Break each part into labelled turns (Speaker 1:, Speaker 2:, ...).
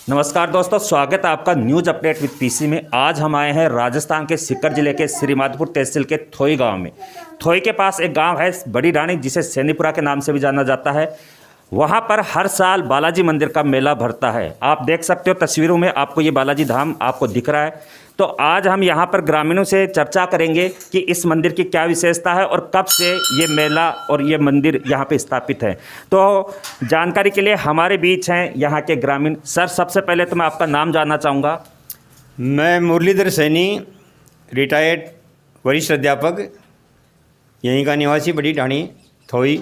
Speaker 1: नमस्कार दोस्तों, स्वागत है आपका न्यूज अपडेट विद पीसी में। आज हम आए हैं राजस्थान के सीकर जिले के श्रीमाधोपुर तहसील के थोई गांव में। थोई के पास एक गांव है बड़ी ढाणी, जिसे सैनीपुरा के नाम से भी जाना जाता है। वहां पर हर साल बालाजी मंदिर का मेला भरता है। आप देख सकते हो तस्वीरों में, आपको ये बालाजी धाम आपको दिख रहा है। तो आज हम यहाँ पर ग्रामीणों से चर्चा करेंगे कि इस मंदिर की क्या विशेषता है और कब से ये मेला और ये मंदिर यहाँ पे स्थापित है। तो जानकारी के लिए हमारे बीच हैं यहाँ के ग्रामीण। सर, सबसे पहले तो मैं आपका नाम जानना चाहूँगा।
Speaker 2: मैं मुरलीधर सैनी, रिटायर्ड वरिष्ठ अध्यापक, यहीं का निवासी, बड़ी ढाणी थोई।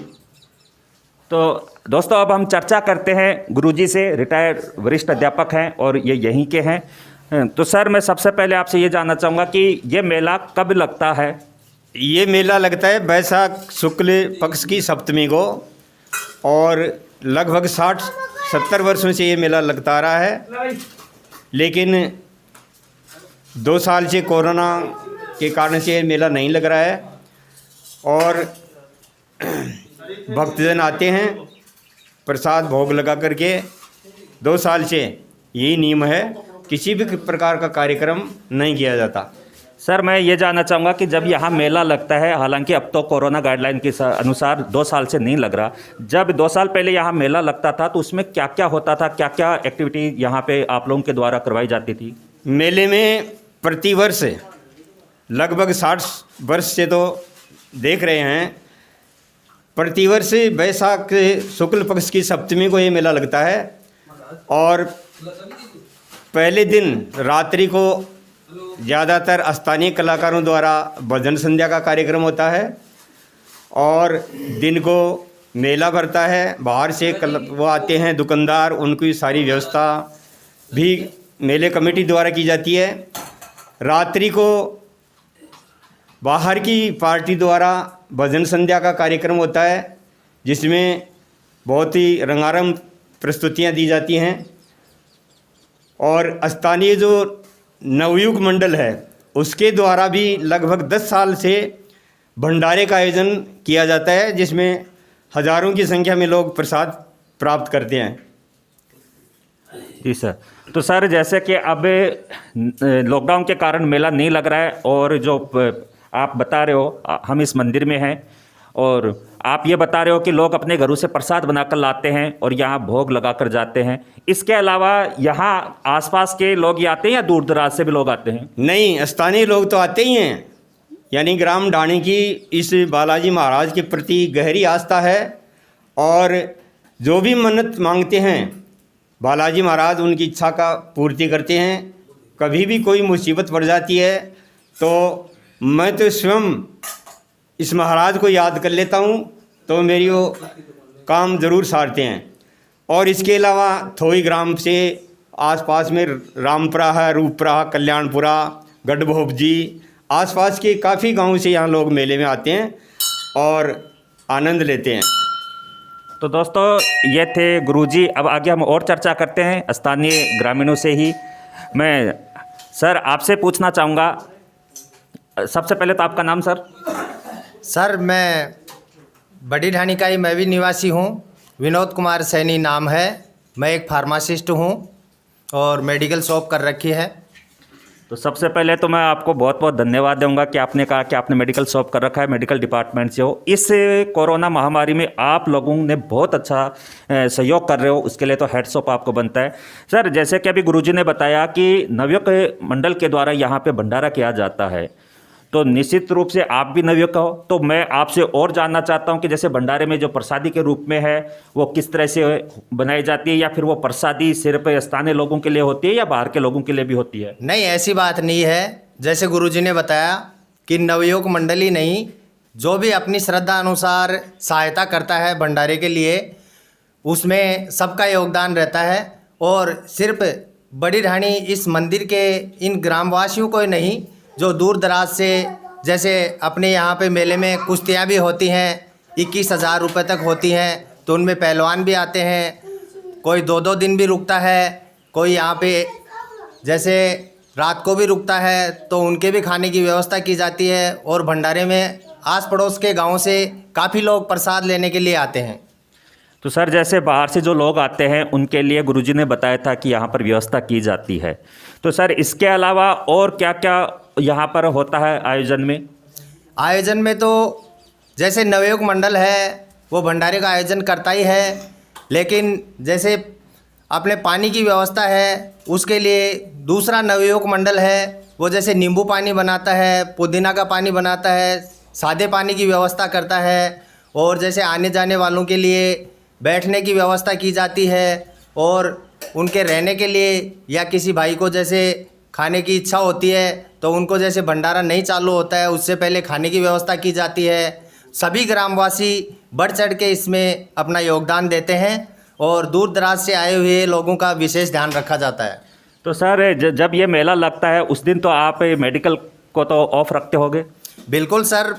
Speaker 1: तो दोस्तों, अब हम चर्चा करते हैं गुरुजी से। रिटायर्ड वरिष्ठ अध्यापक हैं और ये यहीं के हैं। तो सर, मैं सबसे पहले आपसे ये जानना चाहूँगा कि ये मेला कब लगता है?
Speaker 2: ये मेला लगता है बैसाख शुक्ल पक्ष की सप्तमी को, और लगभग 60-70 वर्षों से ये मेला लगता आ रहा है। लेकिन 2 साल से कोरोना के कारण से ये मेला नहीं लग रहा है, और भक्तजन आते हैं प्रसाद भोग लगा करके। 2 साल से यही नियम है, किसी भी प्रकार का कार्यक्रम नहीं किया जाता।
Speaker 1: सर, मैं ये जानना चाहूँगा कि जब यहाँ मेला लगता है, हालांकि अब तो कोरोना गाइडलाइन के अनुसार 2 साल से नहीं लग रहा, जब 2 साल पहले यहाँ मेला लगता था तो उसमें क्या क्या होता था, क्या क्या एक्टिविटी यहाँ पे आप लोगों के द्वारा करवाई जाती थी?
Speaker 2: मेले में प्रतिवर्ष लगभग 60 वर्ष से तो देख रहे हैं, प्रतिवर्ष बैसाख शुक्ल पक्ष की सप्तमी को ये मेला लगता है। और पहले दिन रात्रि को ज़्यादातर स्थानीय कलाकारों द्वारा भजन संध्या का कार्यक्रम होता है, और दिन को मेला भरता है। बाहर से वो आते हैं दुकानदार, उनकी सारी व्यवस्था भी मेले कमेटी द्वारा की जाती है। रात्रि को बाहर की पार्टी द्वारा भजन संध्या का कार्यक्रम होता है, जिसमें बहुत ही रंगारंग प्रस्तुतियाँ दी जाती हैं। और स्थानीय जो नवयुग मंडल है, उसके द्वारा भी लगभग 10 साल से भंडारे का आयोजन किया जाता है, जिसमें हजारों की संख्या में लोग प्रसाद प्राप्त करते हैं।
Speaker 1: जी सर। तो सर, जैसे कि अब लॉकडाउन के कारण मेला नहीं लग रहा है, और जो आप बता रहे हो, हम इस मंदिर में हैं और आप ये बता रहे हो कि लोग अपने घरों से प्रसाद बनाकर लाते हैं और यहाँ भोग लगा कर जाते हैं। इसके अलावा यहाँ आसपास के लोग ही आते हैं या दूर दराज से भी लोग आते हैं?
Speaker 2: नहीं, स्थानीय लोग तो आते ही हैं। यानी ग्राम ढाणी की इस बालाजी महाराज के प्रति गहरी आस्था है, और जो भी मन्नत मांगते हैं बालाजी महाराज उनकी इच्छा का पूर्ति करते हैं। कभी भी कोई मुसीबत पड़ जाती है तो मैं तो स्वयं इस महाराज को याद कर लेता हूँ, तो मेरी वो काम ज़रूर सारते हैं। और इसके अलावा थोई ग्राम से आसपास में रामपुरा है, रूपपुरा, कल्याणपुरा, गढ़भोबजी, आसपास के काफ़ी गांव से यहाँ लोग मेले में आते हैं और आनंद लेते हैं।
Speaker 1: तो दोस्तों, ये थे गुरुजी। अब आगे हम और चर्चा करते हैं स्थानीय ग्रामीणों से ही। मैं सर आपसे पूछना चाहूँगा, सबसे पहले तो आपका नाम सर?
Speaker 3: सर, मैं बड़ी ढाणी का ही मैं भी निवासी हूँ। विनोद कुमार सैनी नाम है। मैं एक फार्मासिस्ट हूँ और मेडिकल शॉप कर रखी है।
Speaker 1: तो सबसे पहले तो मैं आपको बहुत बहुत धन्यवाद दूंगा कि आपने कहा कि आपने मेडिकल शॉप कर रखा है, मेडिकल डिपार्टमेंट से हो। इस कोरोना महामारी में आप लोगों ने बहुत अच्छा सहयोग कर रहे हो, उसके लिए तो हेड्स ऑफ आपको बनता है। सर, जैसे कि अभी गुरुजी ने बताया कि नवयुग मंडल के द्वारा यहाँ पे भंडारा किया जाता है, तो निश्चित रूप से आप भी नवयुग का हो, तो मैं आपसे और जानना चाहता हूं कि जैसे भंडारे में जो प्रसादी के रूप में है वो किस तरह से बनाई जाती है, या फिर वो प्रसादी सिर्फ स्थानीय लोगों के लिए होती है या बाहर के लोगों के लिए भी होती है?
Speaker 3: नहीं, ऐसी बात नहीं है। जैसे गुरुजी ने बताया कि नवयुग मंडल ही नहीं, जो भी अपनी श्रद्धा अनुसार सहायता करता है भंडारे के लिए, उसमें सबका योगदान रहता है। और सिर्फ बड़ी ढाणी इस मंदिर के इन ग्रामवासियों को ही नहीं, जो दूर दराज से, जैसे अपने यहाँ पे मेले में कुश्तियाँ भी होती हैं, 21,000 रुपये तक होती हैं, तो उनमें पहलवान भी आते हैं। कोई 2-2 दिन भी रुकता है, कोई यहाँ पे जैसे रात को भी रुकता है, तो उनके भी खाने की व्यवस्था की जाती है। और भंडारे में आस पड़ोस के गाँव से काफ़ी लोग प्रसाद लेने के लिए आते हैं।
Speaker 1: तो सर जैसे बाहर से जो लोग आते हैं उनके लिए गुरुजी ने बताया था कि यहाँ पर व्यवस्था की जाती है, तो सर इसके अलावा और क्या क्या यहाँ पर होता है आयोजन में?
Speaker 3: आयोजन में तो जैसे नवयुग मंडल है वो भंडारे का आयोजन करता ही है, लेकिन जैसे अपने पानी की व्यवस्था है उसके लिए दूसरा नवयुग मंडल है, वो जैसे नींबू पानी बनाता है, पुदीना का पानी बनाता है, सादे पानी की व्यवस्था करता है, और जैसे आने जाने वालों के लिए बैठने की व्यवस्था की जाती है, और उनके रहने के लिए या किसी भाई को जैसे खाने की इच्छा होती है तो उनको जैसे भंडारा नहीं चालू होता है उससे पहले खाने की व्यवस्था की जाती है। सभी ग्रामवासी बढ़ चढ़ के इसमें अपना योगदान देते हैं और दूर दराज से आए हुए लोगों का विशेष ध्यान रखा जाता है।
Speaker 1: तो सर जब ये मेला लगता है उस दिन तो आप मेडिकल को तो ऑफ रखते होगे?
Speaker 3: बिल्कुल सर,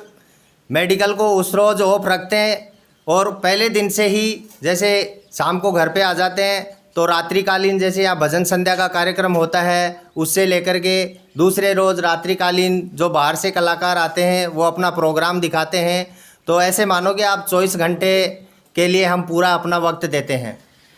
Speaker 3: मेडिकल को उस रोज़ ऑफ रखते हैं और पहले दिन से ही जैसे शाम को घर पे आ जाते हैं तो रात्रिकालीन जैसे यहाँ भजन संध्या का कार्यक्रम होता है उससे लेकर के दूसरे रोज़ रात्रिकालीन जो बाहर से कलाकार आते हैं वो अपना प्रोग्राम दिखाते हैं। तो ऐसे मानो कि आप 24 घंटे के लिए हम पूरा अपना वक्त देते हैं।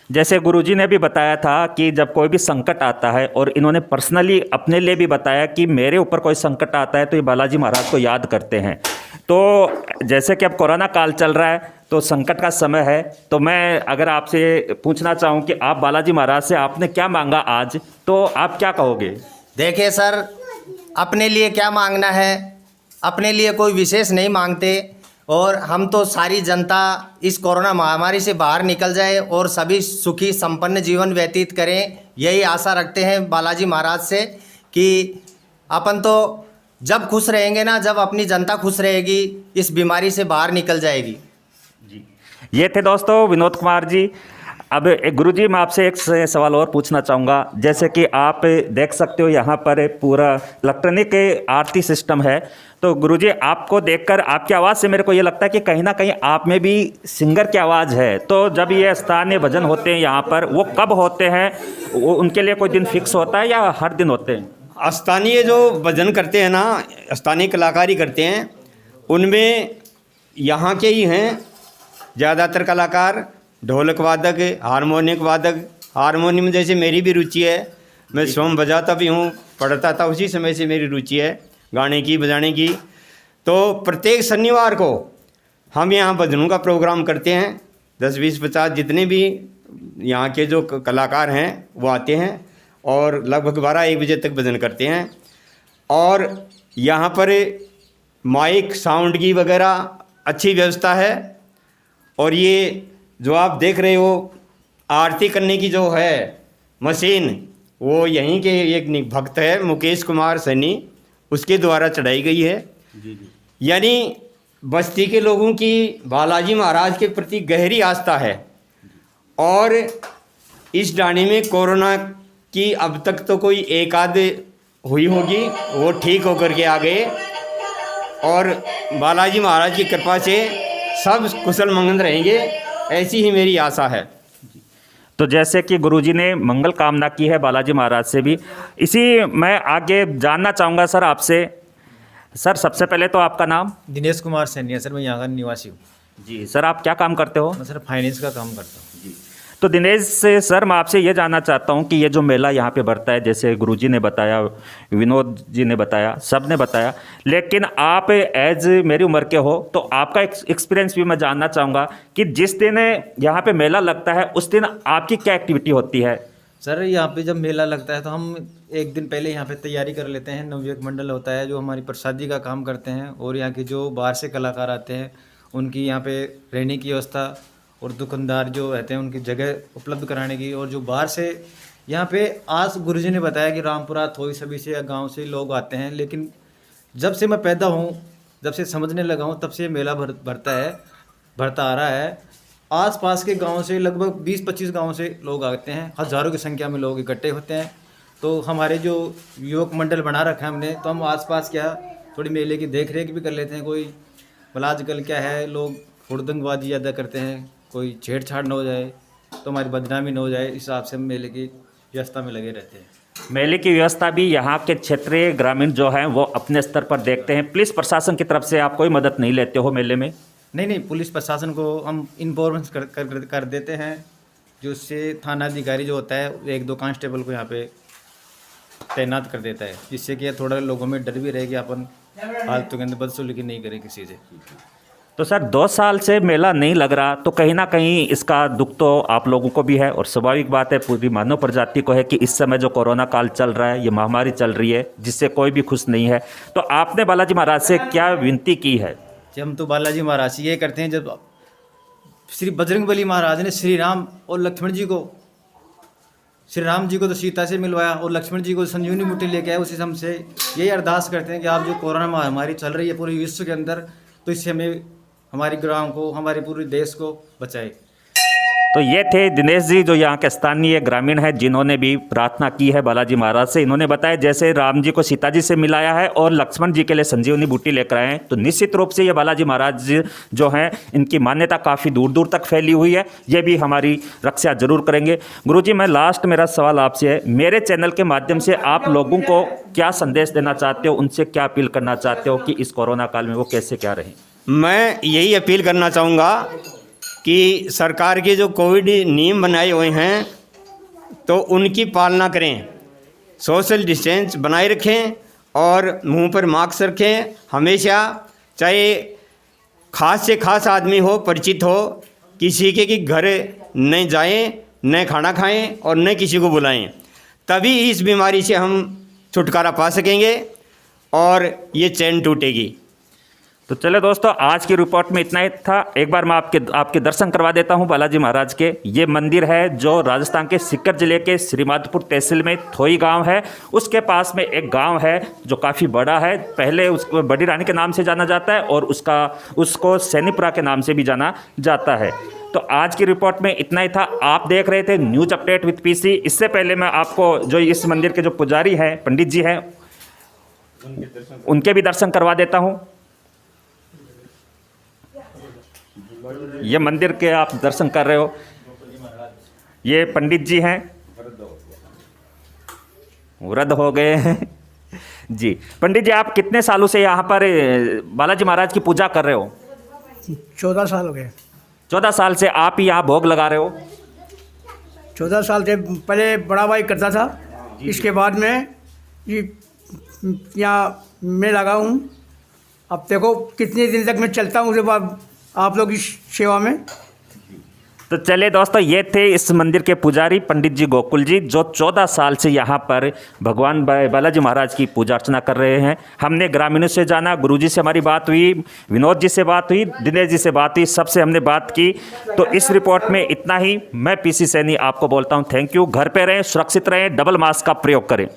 Speaker 1: जैसे गुरुजी ने भी बताया था कि जब कोई भी संकट आता है, और इन्होंने पर्सनली अपने लिए भी बताया कि मेरे ऊपर कोई संकट आता है तो ये बालाजी महाराज को याद करते हैं। तो जैसे कि अब कोरोना काल चल रहा है तो संकट का समय है, तो मैं अगर आपसे पूछना चाहूँ कि आप बालाजी महाराज से आपने क्या मांगा आज, तो आप क्या कहोगे?
Speaker 3: देखिए सर, अपने लिए क्या मांगना है, अपने लिए कोई विशेष नहीं मांगते, और हम तो सारी जनता इस कोरोना महामारी से बाहर निकल जाए और सभी सुखी संपन्न जीवन व्यतीत करें, यही आशा रखते हैं बालाजी महाराज से कि अपन तो जब खुश रहेंगे ना, जब अपनी जनता खुश रहेगी इस बीमारी से बाहर निकल जाएगी।
Speaker 1: जी, ये थे दोस्तों विनोद कुमार जी। अब गुरुजी मैं आपसे एक सवाल और पूछना चाहूँगा। जैसे कि आप देख सकते हो यहाँ पर पूरा इलेक्ट्रॉनिक आरती सिस्टम है, तो गुरुजी आपको देखकर आपकी आवाज़ से मेरे को ये लगता है कि कहीं ना कहीं आप में भी सिंगर की आवाज़ है। तो जब ये स्थानीय भजन होते हैं यहाँ पर, वो कब होते हैं? वो उनके लिए कोई दिन फिक्स होता है या हर दिन होते हैं?
Speaker 2: स्थानीय जो भजन करते हैं ना, स्थानीय कलाकारी करते हैं, उनमें यहाँ के ही हैं ज़्यादातर कलाकार। ढोलक वादक, हारमोनियम वादक, हारमोनियम जैसे मेरी भी रुचि है, मैं स्वयं बजाता भी हूँ, पढ़ता था, उसी समय से मेरी रुचि है गाने की, बजाने की। तो प्रत्येक शनिवार को हम यहाँ भजनों का प्रोग्राम करते हैं। 10, 20, 50 जितने भी यहाँ के जो कलाकार हैं वो आते हैं और लगभग 12-1 बजे तक भजन करते हैं। और यहाँ पर माइक साउंड की वगैरह अच्छी व्यवस्था है। और ये जो आप देख रहे हो आरती करने की जो है मशीन, वो यहीं के एक भक्त है मुकेश कुमार सैनी, उसके द्वारा चढ़ाई गई है। यानी बस्ती के लोगों की बालाजी महाराज के प्रति गहरी आस्था है। और इस डाणी में कोरोना की अब तक तो कोई एक आध हुई होगी, वो ठीक होकर के आ गए, और बालाजी महाराज की कृपा से सब कुशल मंगल रहेंगे, ऐसी ही मेरी आशा है।
Speaker 1: तो जैसे कि गुरुजी ने मंगल कामना की है बालाजी महाराज से भी, इसी मैं आगे जानना चाहूँगा सर आपसे। सर सबसे पहले तो आपका नाम?
Speaker 4: दिनेश कुमार सैनी है सर, मैं यहाँ का निवासी हूँ।
Speaker 1: जी सर, आप क्या काम करते हो?
Speaker 4: मैं सर फाइनेंस का काम करता हूँ।
Speaker 1: जी, तो दिनेश से सर मैं आपसे ये जानना चाहता हूँ कि ये जो मेला यहाँ पे बढ़ता है, जैसे गुरुजी ने बताया, विनोद जी ने बताया, सब ने बताया, लेकिन आप एज मेरी उम्र के हो तो आपका एक्सपीरियंस भी मैं जानना चाहूँगा कि जिस दिन यहाँ पे मेला लगता है उस दिन आपकी क्या एक्टिविटी होती है?
Speaker 4: सर यहाँ पे जब मेला लगता है तो हम एक दिन पहले यहाँ पे तैयारी कर लेते हैं। नवयुग मंडल होता है जो हमारी प्रसादी का काम करते हैं, और यहाँ के जो बाहर से कलाकार आते हैं उनकी यहाँ पे रहने की व्यवस्था और दुकानदार जो रहते हैं उनकी जगह उपलब्ध कराने की। और जो बाहर से यहाँ पे आज गुरुजी ने बताया कि रामपुरा, थोई, सभी से गांव से लोग आते हैं, लेकिन जब से मैं पैदा हूँ, जब से समझने लगा हूँ, तब से मेला भरता आ रहा है। आसपास के गांव से लगभग 20-25 गांव से लोग आते हैं, हज़ारों की संख्या में लोग इकट्ठे होते हैं। तो हमारे जो युवक मंडल बना रखा है हमने, तो हम आसपास क्या थोड़ी मेले की देख रेख भी कर लेते हैं। कोई भला आजकल क्या है, लोग हुड़दंगबाजी ज़्यादा करते हैं, कोई छेड़छाड़ न हो जाए तो हमारी बदनामी न हो जाए, इस हिसाब से हम मेले की व्यवस्था में लगे रहते हैं।
Speaker 1: मेले की व्यवस्था भी यहाँ के क्षेत्रीय ग्रामीण जो हैं वो अपने स्तर पर देखते हैं। पुलिस प्रशासन की तरफ से आप कोई मदद नहीं लेते हो मेले में?
Speaker 4: नहीं, पुलिस प्रशासन को हम इन्फॉर्मेशन कर देते हैं, जो उससे थाना अधिकारी जो होता है 1-2 कांस्टेबल को यहाँ पे तैनात कर देता है, जिससे कि थोड़ा लोगों में डर भी रहे कि अपन फालतू के अंदर बदसलूकी नहीं करें किसी से।
Speaker 1: तो सर 2 साल से मेला नहीं लग रहा, तो कहीं ना कहीं इसका दुख तो आप लोगों को भी है और स्वाभाविक बात है पूरी मानव प्रजाति को है कि इस समय जो कोरोना काल चल रहा है, ये महामारी चल रही है जिससे कोई भी खुश नहीं है। तो आपने बालाजी महाराज से क्या विनती की है?
Speaker 4: कि हम तो बालाजी महाराज से ये करते हैं, जब श्री बजरंगबली महाराज ने श्री राम और लक्ष्मण जी को, श्री राम जी को तो सीता से मिलवाया और लक्ष्मण जी को संजीवनी बूटी लेके आए, उसी से हमसे यही अरदास करते हैं कि आप जो कोरोना महामारी चल रही है पूरे विश्व के अंदर, तो इससे हमें, हमारी ग्राम को, हमारे पूरे देश को बचाए।
Speaker 1: तो ये थे दिनेश जी, जो यहाँ के स्थानीय ग्रामीण हैं, जिन्होंने भी प्रार्थना की है बालाजी महाराज से। इन्होंने बताया जैसे राम जी को सीता जी से मिलाया है और लक्ष्मण जी के लिए संजीवनी बूटी लेकर आए हैं, तो निश्चित रूप से ये बालाजी महाराज जो हैं, इनकी मान्यता काफ़ी दूर दूर तक फैली हुई है। ये भी हमारी रक्षा जरूर करेंगे। गुरुजी, मैं लास्ट मेरा सवाल आपसे है, मेरे चैनल के माध्यम से आप लोगों को क्या संदेश देना चाहते हो, उनसे क्या अपील करना चाहते हो कि इस कोरोना काल में वो कैसे क्या रहें?
Speaker 2: मैं यही अपील करना चाहूँगा कि सरकार के जो कोविड नियम बनाए हुए हैं तो उनकी पालना करें, सोशल डिस्टेंस बनाए रखें और मुंह पर मास्क रखें हमेशा, चाहे खास से खास आदमी हो, परिचित हो, किसी के घर न जाएं, न खाना खाएं और न किसी को बुलाएं, तभी इस बीमारी से हम छुटकारा पा सकेंगे और ये चैन टूटेगी।
Speaker 1: तो चले दोस्तों, आज की रिपोर्ट में इतना ही था। एक बार मैं आपके दर्शन करवा देता हूं बालाजी महाराज के। ये मंदिर है जो राजस्थान के सीकर जिले के श्रीमाधोपुर तहसील में थोई गांव है, उसके पास में एक गांव है जो काफ़ी बड़ा है। पहले उसको बड़ी रानी के नाम से जाना जाता है और उसको सैनीपुरा के नाम से भी जाना जाता है। तो आज की रिपोर्ट में इतना ही था। आप देख रहे थे न्यूज अपडेट विद पीसी। इससे पहले मैं आपको जो इस मंदिर के जो पुजारी हैं, पंडित जी हैं, उनके भी दर्शन करवा देता हूँ। ये मंदिर के आप दर्शन कर रहे हो, ये पंडित जी हैं, वृद्ध हो गए हैं जी। पंडित जी, आप कितने सालों से यहाँ पर बालाजी महाराज की पूजा कर रहे हो?
Speaker 5: 14 साल हो गए।
Speaker 1: 14 साल से आप यहाँ भोग लगा रहे हो?
Speaker 5: 14 साल से पहले बड़ा भाई करता था, इसके बाद में यहाँ मैं लगा हूँ। अब देखो कितने दिन तक मैं चलता हूँ, उसके बाद आप लोग इस सेवा में।
Speaker 1: तो चलिए दोस्तों, ये थे इस मंदिर के पुजारी पंडित जी गोकुल जी, जो 14 साल से यहाँ पर भगवान बालाजी महाराज की पूजा अर्चना कर रहे हैं। हमने ग्रामीणों से जाना, गुरुजी से हमारी बात हुई, विनोद जी से बात हुई, दिनेश जी से बात हुई, सबसे हमने बात की। तो इस रिपोर्ट में इतना ही। मैं पीसी सैनी आपको बोलता हूँ थैंक यू। घर पे रहें, सुरक्षित रहें, डबल मास्क का प्रयोग करें।